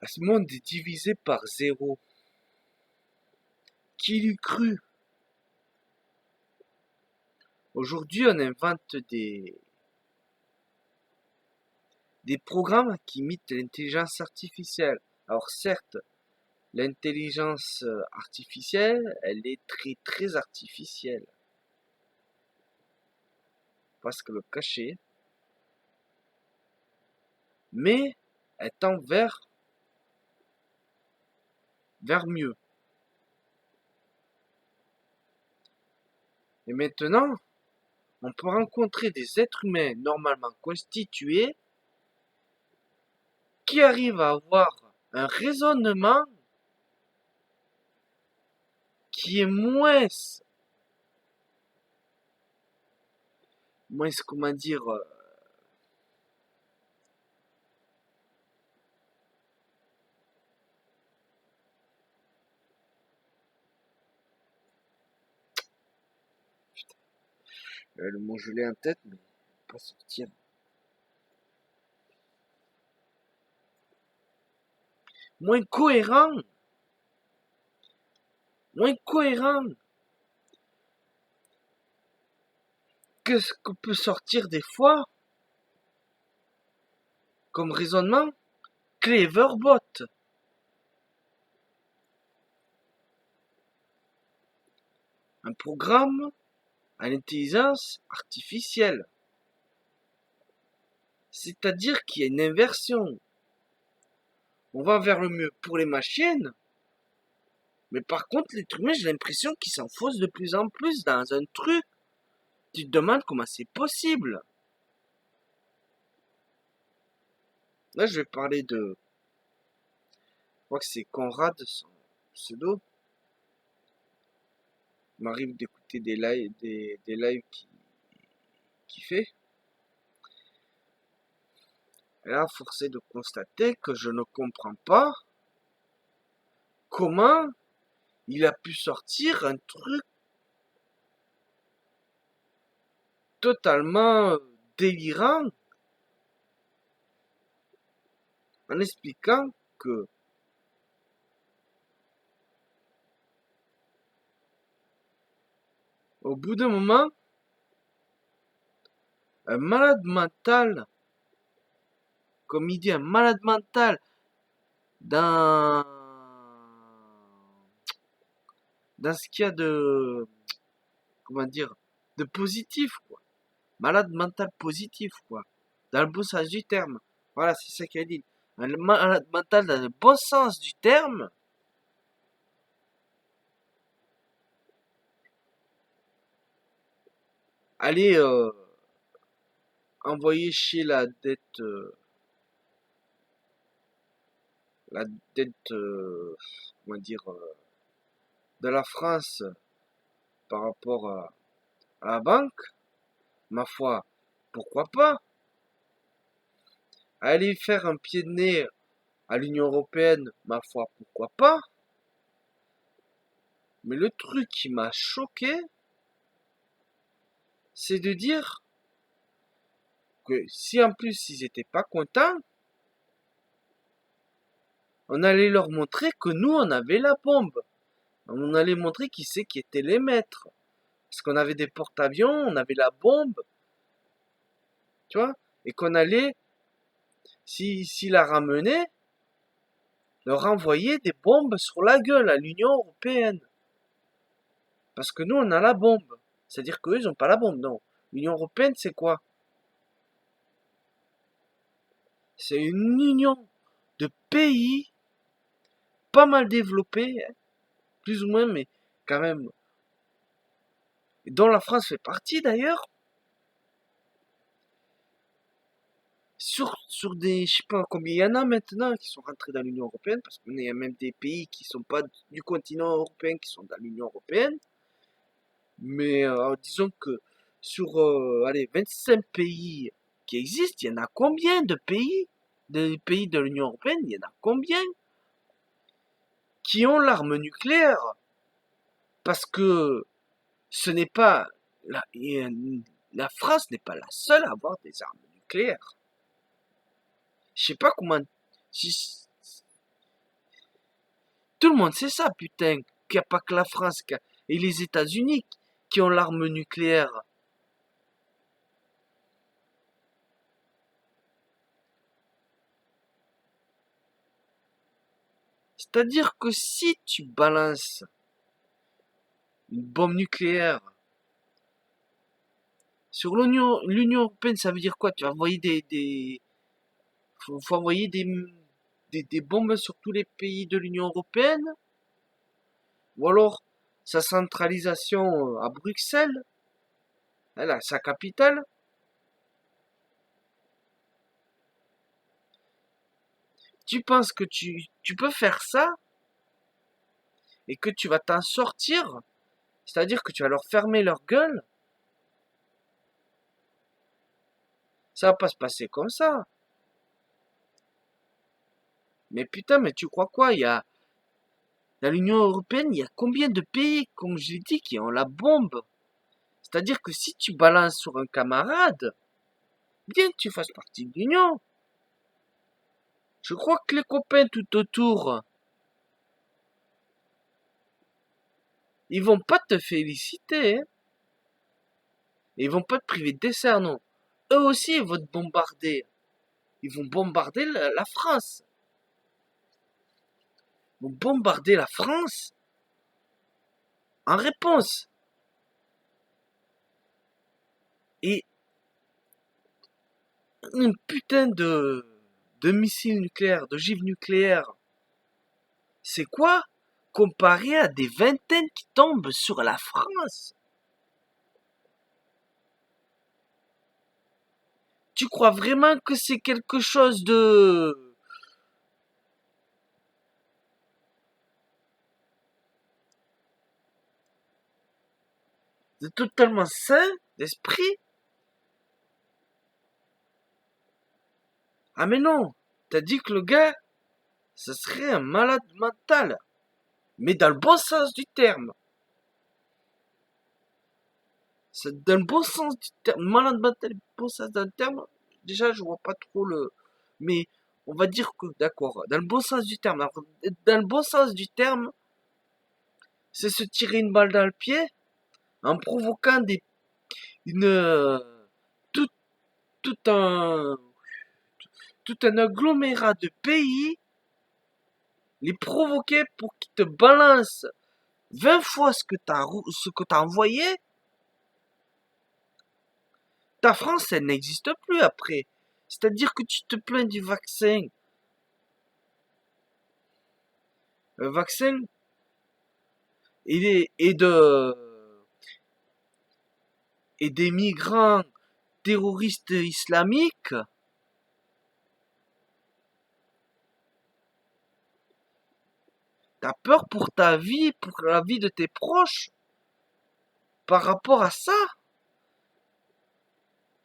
Ce monde est divisé par zéro. Qui l'eût cru? Aujourd'hui, on invente des programmes qui imitent l'intelligence artificielle. Alors certes, l'intelligence artificielle, elle est très très artificielle. Parce que le cacher, mais elle tend vers mieux. Et maintenant, on peut rencontrer des êtres humains normalement constitués qui arrivent à avoir un raisonnement qui est moins comment dire, le mot je l'ai en tête, mais pas sortir. Moins cohérent que ce qu'on peut sortir des fois comme raisonnement Cleverbot. Un programme à l'intelligence artificielle. C'est-à-dire qu'il y a une inversion. On va vers le mieux pour les machines, mais par contre, l'être humain, j'ai l'impression qu'il s'enfonce de plus en plus dans un truc. Tu te demandes comment c'est possible. Là, je vais parler de... Je crois que c'est Conrad, son pseudo. Il m'arrive d'écouter des lives qui fait. Et là, force est de constater que je ne comprends pas comment il a pu sortir un truc totalement délirant en expliquant que au bout d'un moment, un malade mental, comme il dit, un malade mental dans ce qu'il y a de, comment dire, de positif, quoi. Malade mental positif, quoi. Dans le bon sens du terme. Voilà, c'est ça qu'il a dit. Un malade mental dans le bon sens du terme. Allez envoyer chez la dette, comment dire, de la France par rapport à la banque, ma foi, pourquoi pas? Aller faire un pied de nez à l'Union Européenne, ma foi, pourquoi pas? Mais le truc qui m'a choqué, c'est de dire que si en plus ils étaient pas contents, on allait leur montrer que nous on avait la bombe. On allait montrer qui c'est qui étaient les maîtres. Parce qu'on avait des porte-avions, on avait la bombe, tu vois, et qu'on allait, si la ramenait, leur envoyer des bombes sur la gueule à l'Union Européenne. Parce que nous, on a la bombe. C'est-à-dire qu'eux, ils n'ont pas la bombe, non. L'Union Européenne, c'est quoi? C'est une union de pays pas mal développés, hein, plus ou moins, mais quand même, dont la France fait partie d'ailleurs, sur des, je sais pas combien il y en a maintenant qui sont rentrés dans l'Union Européenne, parce qu'il y a même des pays qui sont pas du continent européen qui sont dans l'Union Européenne, mais disons que sur, allez, 25 pays qui existent, il y en a combien de pays, de l'Union Européenne, il y en a combien qui ont l'arme nucléaire? Parce que ce n'est pas, la France n'est pas la seule à avoir des armes nucléaires. Je sais pas comment, si, Tout le monde sait ça, putain. Qu'il n'y a pas que la France et les États-Unis qui ont l'arme nucléaire. C'est-à-dire que si tu balances une bombe nucléaire sur l'Union européenne, ça veut dire quoi? Tu vas envoyer faut envoyer des bombes sur tous les pays de l'Union européenne? Ou alors sa centralisation à Bruxelles, elle a sa capitale? Tu penses que tu peux faire ça et que tu vas t'en sortir? C'est-à-dire que tu vas leur fermer leur gueule? Ça va pas se passer comme ça. Mais putain, mais tu crois quoi? Dans l'Union européenne, il y a combien de pays, comme je l'ai dit, qui ont la bombe? C'est-à-dire que si tu balances sur un camarade, bien que tu fasses partie de l'Union. Je crois que les copains tout autour, ils vont pas te féliciter, hein. Ils vont pas te priver de dessert, non. Eux aussi, ils vont te bombarder. Ils vont bombarder la France. Ils vont bombarder la France en réponse. Et une putain de missiles nucléaires, d'ogives nucléaires, c'est quoi comparé à des vingtaines qui tombent sur la France? Tu crois vraiment que c'est quelque chose de totalement sain d'esprit? Ah mais non, t'as dit que le gars, ce serait un malade mental, mais dans le bon sens du terme. C'est dans le bon sens du terme, malade mental, bon sens du terme. Déjà, je vois pas trop le, mais on va dire que d'accord, dans le bon sens du terme. Alors, dans le bon sens du terme, c'est se tirer une balle dans le pied en provoquant une, tout, tout un, tout un agglomérat de pays, les provoquer pour qu'ils te balancent 20 fois ce que t'as envoyé. Ta France, elle n'existe plus après. C'est-à-dire que tu te plains du vaccin. Le vaccin, et des migrants terroristes islamiques. T'as peur pour ta vie, pour la vie de tes proches, par rapport à ça?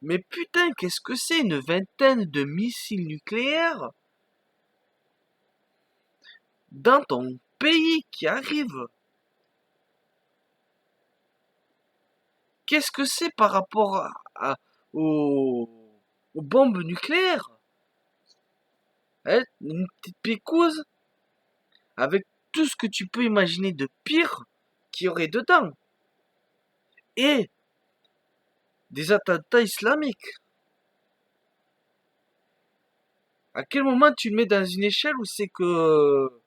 Mais putain, qu'est-ce que c'est une vingtaine de missiles nucléaires dans ton pays qui arrivent? Qu'est-ce que c'est par rapport aux, aux bombes nucléaires? Hein, une petite picouse avec tout ce que tu peux imaginer de pire qu'il y aurait dedans. Et des attentats islamiques. À quel moment tu le mets dans une échelle où c'est que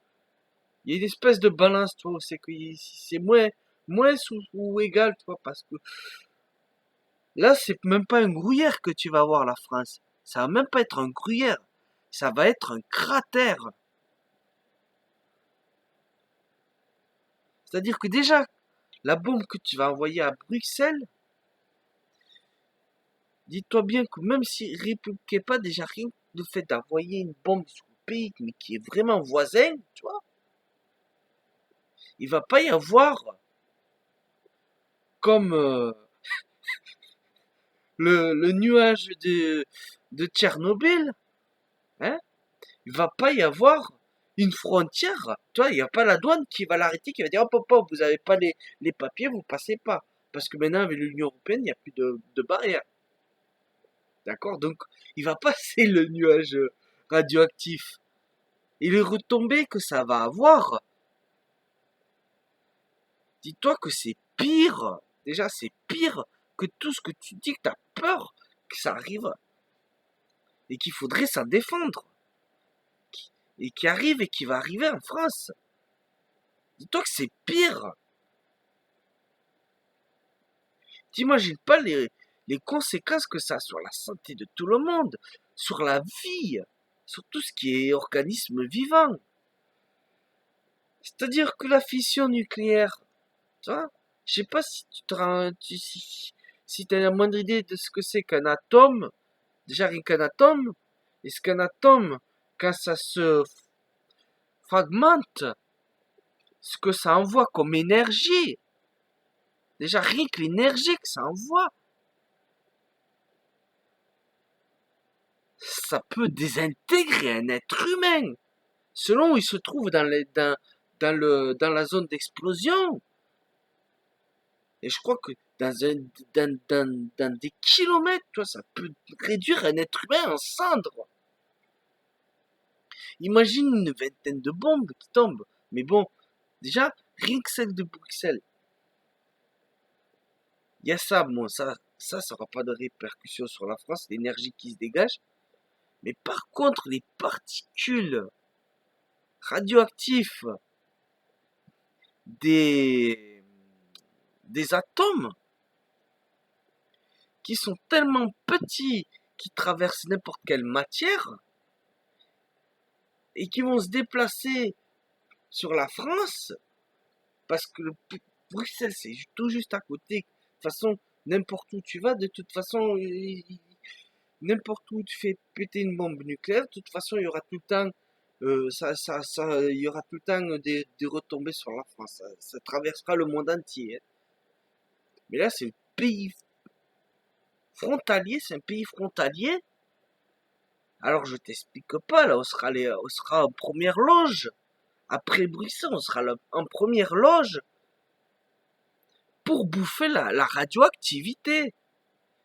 il y a une espèce de balance, tu vois, où c'est que c'est moins ou égal, tu vois, parce que là, c'est même pas un gruyère que tu vas voir, la France. Ça va même pas être un gruyère. Ça va être un cratère. C'est-à-dire que déjà, la bombe que tu vas envoyer à Bruxelles, dis-toi bien que même si République n'est pas déjà rien que le fait d'envoyer une bombe sur le pays, mais qui est vraiment voisin, tu vois, il va pas y avoir comme le nuage de Tchernobyl, hein, il va pas y avoir une frontière, tu vois, il n'y a pas la douane qui va l'arrêter, qui va dire, hop, hop, hop, vous avez pas les papiers, vous passez pas. Parce que maintenant, avec l'Union Européenne, il n'y a plus de barrière. D'accord? Donc, il va passer le nuage radioactif. Et les retombées que ça va avoir, Dis-toi que c'est pire. Déjà, c'est pire que tout ce que tu dis, que tu as peur que ça arrive et qu'il faudrait s'en défendre. Et qui arrive et qui va arriver en France. Dis-toi que c'est pire. T'imagines pas les conséquences que ça a sur la santé de tout le monde, sur la vie, sur tout ce qui est organisme vivant. C'est-à-dire que la fission nucléaire, tu vois, je sais pas si tu te rends, si t'as la moindre idée de ce que c'est qu'un atome. Déjà rien qu'un atome, est-ce qu'un atome, quand ça se fragmente, ce que ça envoie comme énergie, déjà rien que l'énergie que ça envoie, ça peut désintégrer un être humain, selon où il se trouve dans la zone d'explosion. Et je crois que dans des kilomètres, toi, ça peut réduire un être humain en cendres. Imagine une vingtaine de bombes qui tombent. Mais bon, déjà, rien que celle de Bruxelles. Il y a ça, bon, ça n'aura pas de répercussions sur la France, l'énergie qui se dégage. Mais par contre, les particules radioactives des, des atomes qui sont tellement petits, qui traversent n'importe quelle matière, et qui vont se déplacer sur la France, parce que Bruxelles, c'est tout juste à côté. De toute façon, n'importe où tu vas, de toute façon, n'importe où tu fais péter une bombe nucléaire, de toute façon, il y aura tout le temps, il y aura tout le temps des retombées sur la France. Ça traversera le monde entier. Hein. Mais là, c'est un pays frontalier, c'est un pays frontalier. Alors, je t'explique pas, là, on sera en première loge. Après Bruxelles, on sera en première loge pour bouffer la radioactivité.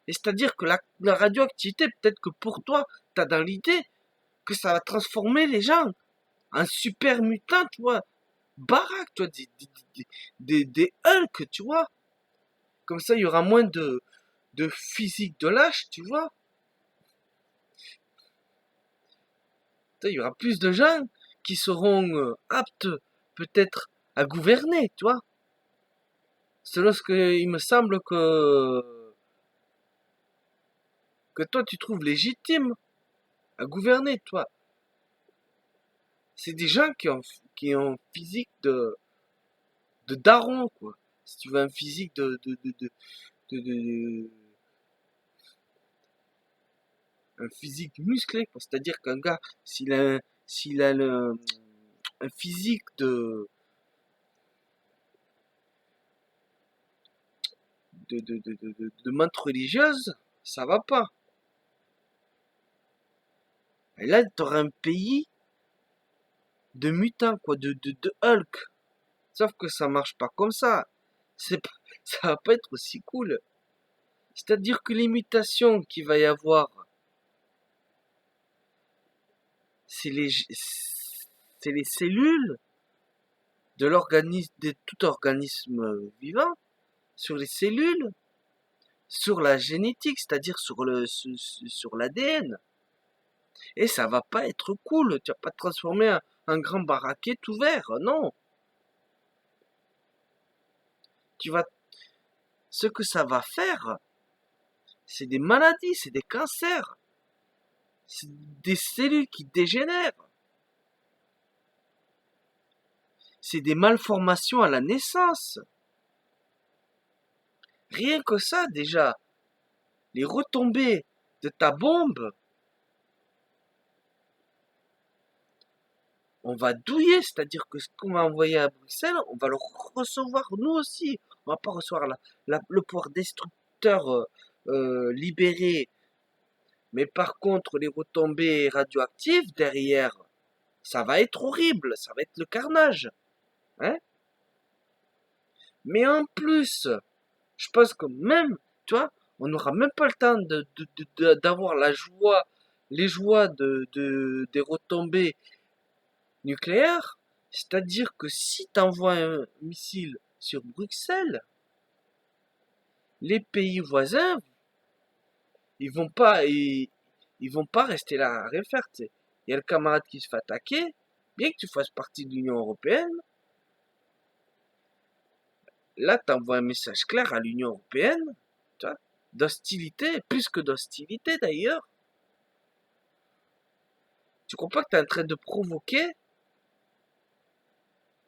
Et c'est-à-dire que la radioactivité, peut-être que pour toi, t'as dans l'idée que ça va transformer les gens en super mutants, tu vois, baraque, tu vois, des Hulk, tu vois. Comme ça, il y aura moins de physique de lâche, tu vois. Il y aura plus de gens qui seront aptes, peut-être, à gouverner, tu vois. Selon ce que il me semble que toi, tu trouves légitime à gouverner, toi. C'est des gens qui ont physique de daron, quoi. Si tu veux un physique de un physique musclé, quoi. C'est-à-dire qu'un gars, s'il a un physique de menthe religieuse, ça va pas. Et là, t'auras un pays de mutants, quoi, de Hulk. Sauf que ça marche pas comme ça. Ça va pas être aussi cool. C'est-à-dire que les mutations qu'il va y avoir, c'est les cellules de l'organisme, de tout organisme vivant, sur les cellules, sur la génétique, c'est-à-dire sur l'ADN. Et ça va pas être cool. Tu vas pas te transformer en grand baraquet tout vert, non. Tu vas, ce que ça va faire, c'est des maladies, c'est des cancers, c'est des cellules qui dégénèrent, c'est des malformations à la naissance. Rien que ça, déjà, les retombées de ta bombe, on va douiller, c'est-à-dire que ce qu'on va envoyer à Bruxelles, on va le recevoir nous aussi. On va pas recevoir le pouvoir destructeur libéré, mais par contre les retombées radioactives derrière, ça va être horrible, ça va être le carnage. Hein. Mais en plus, je pense que même, tu vois, on n'aura même pas le temps d'avoir la joie, les joies des retombées nucléaires. C'est-à-dire que si tu envoies un missile sur Bruxelles. Les pays voisins, ils vont pas, ils vont pas rester là à rien faire, tu sais. Il y a le camarade qui se fait attaquer, bien que tu fasses partie de l'Union européenne, là, t'envoies un message clair à l'Union européenne, tu vois, d'hostilité, plus que d'hostilité d'ailleurs. Tu crois pas que t'es en train de provoquer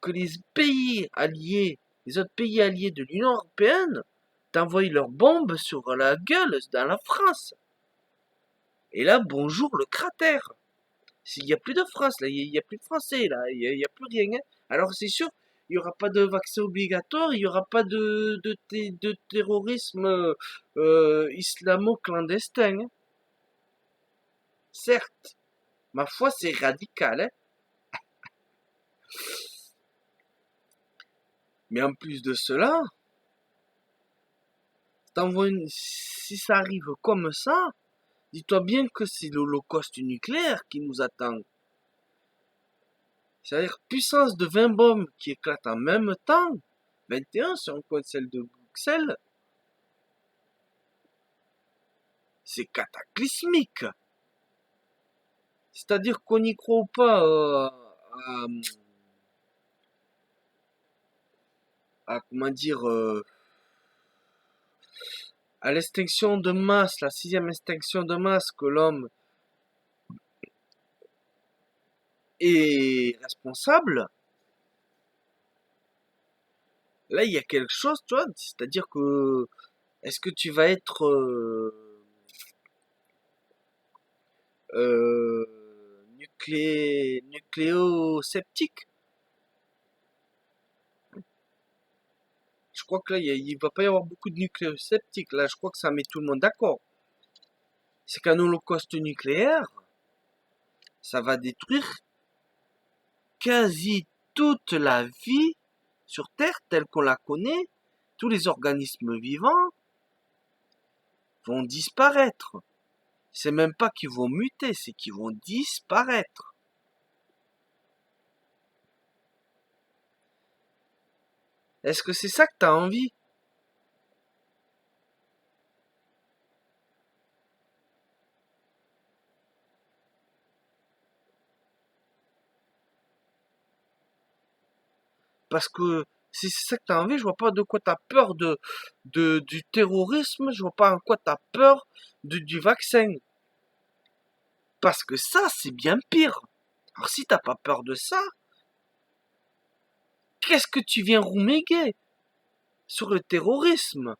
que les pays alliés, les autres pays alliés de l'Union européenne, t'envoient leurs bombes sur la gueule dans la France? Et là, bonjour le cratère. S'il n'y a plus de France, là, il n'y a plus de Français, là, il n'y a plus rien, hein. Alors c'est sûr, il n'y aura pas de vaccin obligatoire, il n'y aura pas de terrorisme islamo-clandestin, hein. Certes, ma foi, c'est radical, hein. Mais en plus de cela, si ça arrive comme ça, dis-toi bien que c'est l'holocauste nucléaire qui nous attend. C'est-à-dire puissance de 20 bombes qui éclatent en même temps, 21 sur un coin de celle de Bruxelles, c'est cataclysmique. C'est-à-dire qu'on n'y croit pas comment dire, à l'extinction de masse, la 6e extinction de masse que l'homme est responsable. Là, il y a quelque chose, tu vois, c'est-à-dire que est-ce que tu vas être nucléo-sceptique? Je crois que là, il va pas y avoir beaucoup de nucléo-sceptiques. Là, je crois que ça met tout le monde d'accord. C'est qu'un holocauste nucléaire, ça va détruire quasi toute la vie sur Terre telle qu'on la connaît. Tous les organismes vivants vont disparaître. C'est même pas qu'ils vont muter, c'est qu'ils vont disparaître. Est-ce que c'est ça que t'as envie? Parce que si c'est ça que t'as envie, je vois pas de quoi t'as peur du terrorisme, je vois pas en quoi t'as peur du vaccin. Parce que ça, c'est bien pire. Alors si t'as pas peur de ça, qu'est-ce que tu viens rouméguer sur le terrorisme?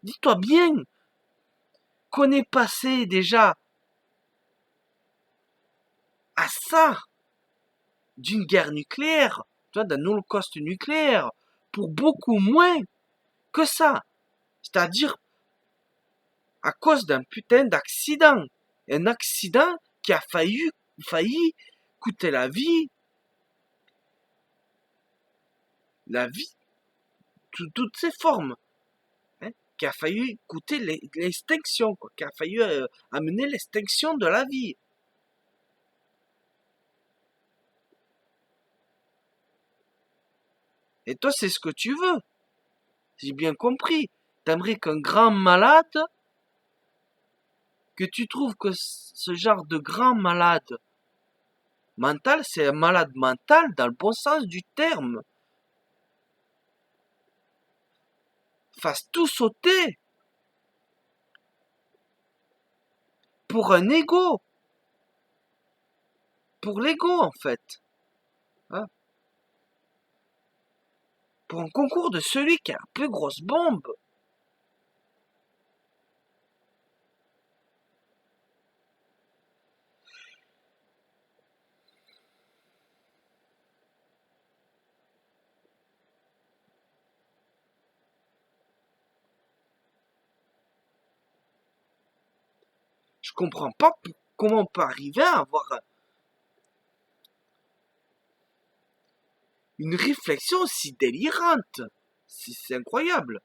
Dis-toi bien qu'on est passé déjà à ça d'une guerre nucléaire, tu vois, d'un holocauste nucléaire, pour beaucoup moins que ça. C'est-à-dire à cause d'un putain d'accident. Un accident qui a failli coûter la vie, toutes ses formes, hein, qui a failli coûter l'extinction, quoi, qui a failli amener l'extinction de la vie. Et toi, c'est ce que tu veux. J'ai bien compris. T'aimerais qu'un grand malade, que tu trouves que ce genre de grand malade mental, c'est un malade mental dans le bon sens du terme, fasse tout sauter pour un ego, pour l'ego en fait, hein, pour un concours de celui qui a la plus grosse bombe. Je comprends pas comment on peut arriver à avoir une réflexion aussi délirante. C'est incroyable.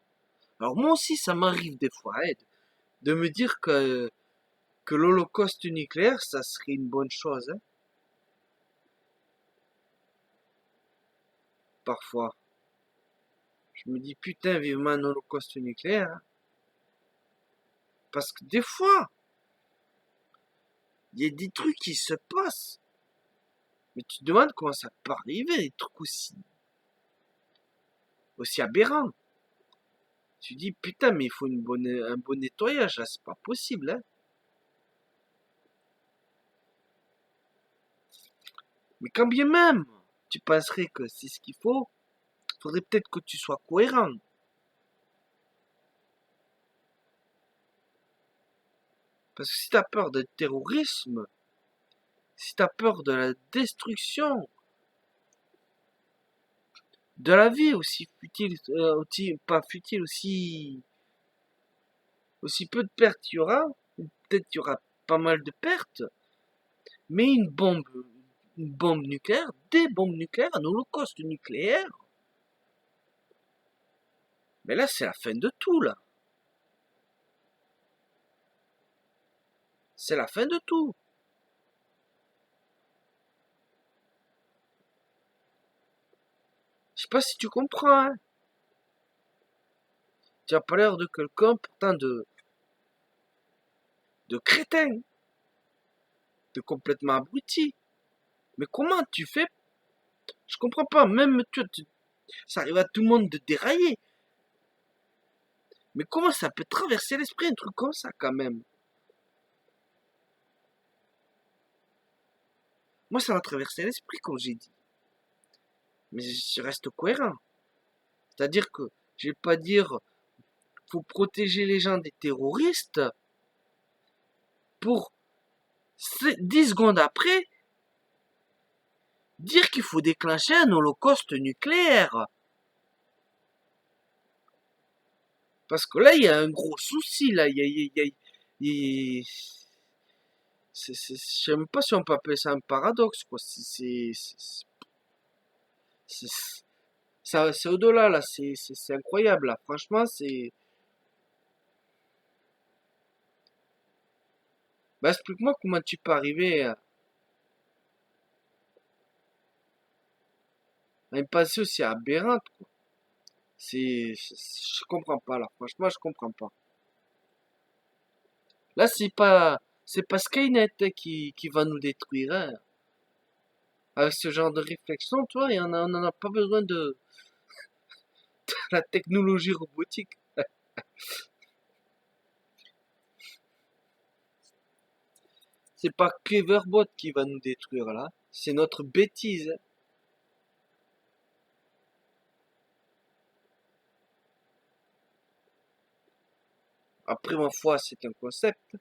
Alors moi aussi, ça m'arrive des fois, hein, de me dire que que l'holocauste nucléaire, ça serait une bonne chose, hein, parfois. Je me dis, putain, vivement un holocauste nucléaire, hein. Parce que des fois, il y a des trucs qui se passent. Mais tu te demandes comment ça peut arriver, des trucs aussi aberrants. Tu dis, putain, mais il faut un bon nettoyage, là, c'est pas possible, hein. Mais quand bien même, tu penserais que c'est ce qu'il faut, faudrait peut-être que tu sois cohérent. Parce que si t'as peur du terrorisme, si t'as peur de la destruction de la vie aussi futile, pas futile, aussi peu de pertes il y aura, ou peut-être il y aura pas mal de pertes, mais une bombe nucléaire, des bombes nucléaires, un holocauste nucléaire, mais là c'est la fin de tout là. C'est la fin de tout. Je sais pas si tu comprends, hein. Tu as pas l'air de quelqu'un pourtant de crétin, de complètement abruti. Mais comment tu fais? Je comprends pas, même ça arrive à tout le monde de dérailler. Mais comment ça peut traverser l'esprit un truc comme ça quand même? Moi ça m'a traversé l'esprit comme j'ai dit. Mais je reste cohérent. C'est-à-dire que je vais pas dire faut protéger les gens des terroristes pour 10 secondes après dire qu'il faut déclencher un holocauste nucléaire. Parce que là, il y a un gros souci, là. Je sais même pas si on peut appeler ça un paradoxe, quoi. C'est- c'est au-delà, là. C'est incroyable, là. Franchement, c'est... Bah, explique-moi comment tu peux arriver à une pensée aussi aberrante, quoi. Je comprends pas, là. Franchement, je comprends pas. Là, c'est pas Skynet hein, qui va nous détruire, hein. Avec ce genre de réflexion, toi, on en a pas besoin de la technologie robotique. C'est pas Cleverbot qui va nous détruire, là. C'est notre bêtise, hein. Après, ma foi, c'est un concept.